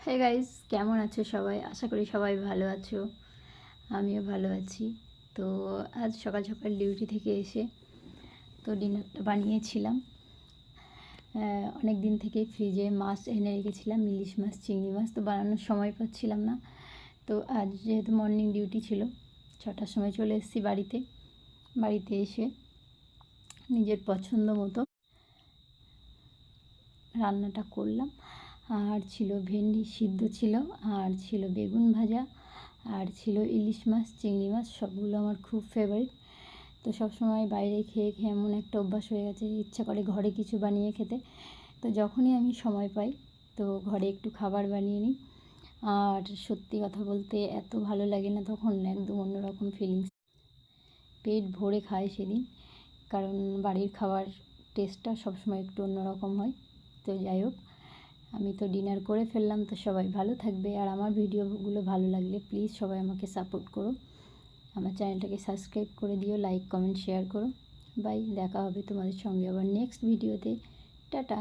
Hey guys, কেমন আছো সবাই? আশা করি সবাই ভালো আছো। আমিও ভালো আছি। তো আজ সকাল সকাল ডিউটি থেকে এসে তো ডিনারটা বানিয়েছিলাম। অনেক দিন থেকে ফ্রিজে মাছ এনে রেখেছিলাম, ইলিশ মাছ, চিংড়ি মাছ, তো বানানোর সময় পাচ্ছিলাম না। তো আজ যেহেতু মর্নিং ডিউটি ছিল, 6টার সময় চলে এসেছি বাড়িতে এসে নিজের পছন্দ মতো রান্নাটা করলাম। আর ছিল ভেন্ডি সিদ্ধ ছিল, আর ছিল বেগুন ভাজা, আর ছিল ইলিশ মাছ, চিংড়ি মাছ। সবগুলো আমার খুব ফেভারিট। তো সবসময় বাইরে খেয়ে খেয়ে এমন একটা অভ্যাস হয়ে গেছে, ইচ্ছা করে ঘরে কিছু বানিয়ে খেতে। তো যখনই আমি সময় পাই তো ঘরে একটু খাবার বানিয়ে নিই। আর সত্যি কথা বলতে এত ভালো লাগে না, তখন একদম অন্যরকম ফিলিংস। পেট ভরে খাই সেদিন, কারণ বাড়ির খাবার টেস্টটা সবসময় একটু অন্যরকম হয়। তো যাই হোক, আমি তো ডিনার করে ফেললাম। তো সবাই ভালো থাকবে, আর আমার ভিডিওগুলো ভালো লাগলে প্লিজ সবাই আমাকে সাপোর্ট করো। আমার চ্যানেলটাকে সাবস্ক্রাইব করে দিও, লাইক কমেন্ট শেয়ার করো। বাই, দেখা হবে তোমাদের সঙ্গে আবার নেক্সট ভিডিওতে। টাটা।